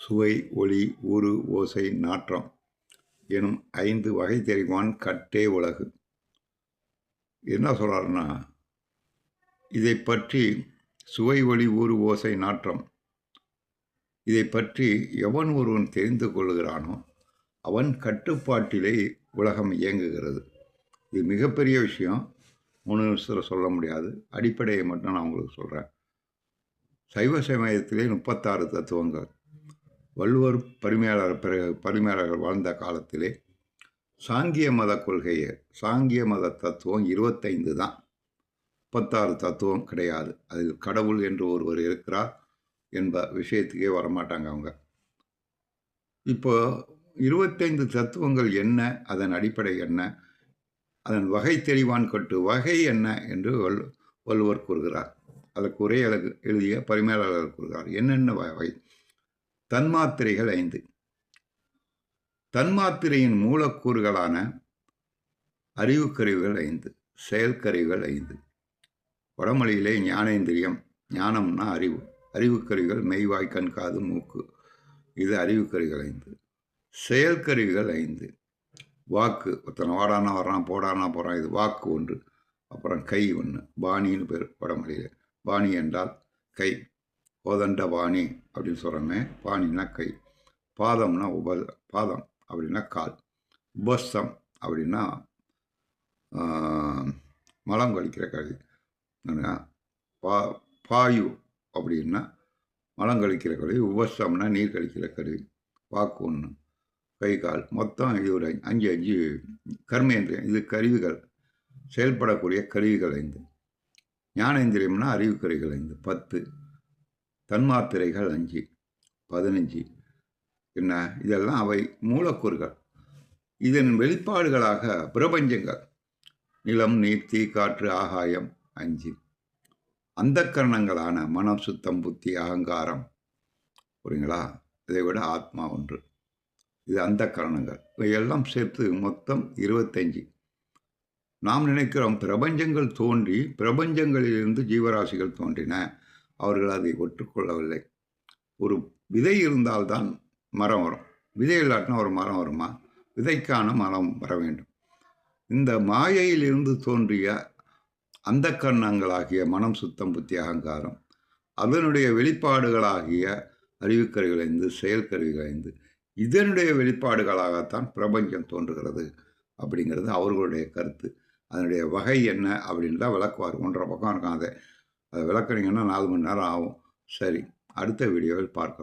சுவை, ஒளி, ஊறு, ஓசை, நாற்றம் எனும் 5 வகை தெரிவான் கட்டே உலகு. என்ன சொல்கிறாருன்னா, இதை பற்றி சுவை, ஒளி, ஊறு, ஓசை, நாற்றம் இதை பற்றி எவன் ஒருவன் தெரிந்து கொள்கிறானோ அவன் கட்டுப்பாட்டிலே உலகம் இயங்குகிறது. இது மிகப்பெரிய விஷயம். 3 நிமிஷத்தில் சொல்ல முடியாது. அடிப்படையை மட்டும் நான் உங்களுக்கு சொல்கிறேன். சைவ சமயத்திலே 36 தத்துவங்கள். வள்ளுவர் பரிமேலழகர் வாழ்ந்த காலத்திலே சாங்கிய மத கொள்கையை சாங்கிய மத தத்துவம் 25 தான். 36 தத்துவம் கிடையாது. அதில் கடவுள் என்று ஒருவர் இருக்கிறார் என்ப விஷயத்துக்கே வரமாட்டாங்க அவங்க. இப்போ 25 தத்துவங்கள் என்ன, அதன் அடிப்படை என்ன, அதன் வகை தெளிவான் கட்டு வகை என்ன என்று வள்ளுவர் கூறுகிறார். அதற்கு உரை எழுதிய பரிமேலழகர் கூறுகிறார். என்னென்ன வகை? தன்மாத்திரைகள் 5. தன்மாத்திரையின் மூலக்கூறுகளான அறிவுக்கருவிகள் 5, செயல்கருவிகள் 5. வடமொழியிலே ஞானேந்திரியம், ஞானம்னா அறிவு, அறிவுக்கருவிகள் மெய்வாய் கண் காது மூக்கு, இது அறிவுக்கருவிகள் 5. செயல்கருவிகள் 5. வாக்கு, ஒருத்தனை வாடானா வர்றான், போடானா போகிறான், இது வாக்கு 1. அப்புறம் கை 1, பாணின்னு பேர் வடமொழியில். பாணி என்றால் கை, கோதண்ட பாணி அப்படின்னு சொல்கிறோமே, பாணின்னா கை. பாதம்னா பாதம் அப்படின்னா கால். உபஸ்தம் அப்படின்னா மலம் கழிக்கிற கருவி. பாயு அப்படின்னா மலம் கழிக்கிற கருவி. உபஸ்தம்னா நீர் கழிக்கிற கருவி. வாக்கு 1, கை கால், மொத்தம் இது ஒரு 5 கர்மேந்திரியம். இது கருவிகள், செயல்படக்கூடிய கருவிகள் 5. ஞானேந்திரியம்னா அறிவு கருவிகள் 5, 10. தன்மாத்திரைகள் 5, 15. என்ன, இதெல்லாம் அவை மூலக்கூறுகள். இதன் வெளிப்பாடுகளாக பிரபஞ்சங்கள், நிலம், நீர், தீ, காற்று, ஆகாயம் 5. அந்த கரணங்களான மனம், சுத்தம், புத்தி, அகங்காரம், புரியுங்களா? இதை விட ஆத்மா 1. இது அந்த கரணங்கள். இவையெல்லாம் சேர்த்து மொத்தம் 25. நாம் நினைக்கிறோம் பிரபஞ்சங்கள் தோன்றி பிரபஞ்சங்களிலிருந்து ஜீவராசிகள் தோன்றின, அவர்கள் அதை ஒற்றுக்கொள்ளவில்லை. ஒரு விதை இருந்தால்தான் மரம் வரும். விதை இல்லாட்டினா ஒரு மரம் வருமா? விதைக்கான மரம் வர வேண்டும். இந்த மாயையிலிருந்து தோன்றிய அந்த கரணங்களாகிய மனம், சுத்தம், புத்தி, அகங்காரம், அதனுடைய வெளிப்பாடுகளாகிய அறிவுக்கருவிகள் 5, செயல்கருவிகள் 5, இதனுடைய வெளிப்பாடுகளாகத்தான் பிரபஞ்சம் தோன்றுகிறது அப்படிங்கிறது அவர்களுடைய கருத்து. அதனுடைய வகை என்ன அப்படின்னு தான் விளக்குவார். 1.5 பக்கம் இருக்கும். அதை விளக்குனீங்கன்னா 4 மணி நேரம் ஆகும். சரி, அடுத்த வீடியோவில் பார்க்கலாம்.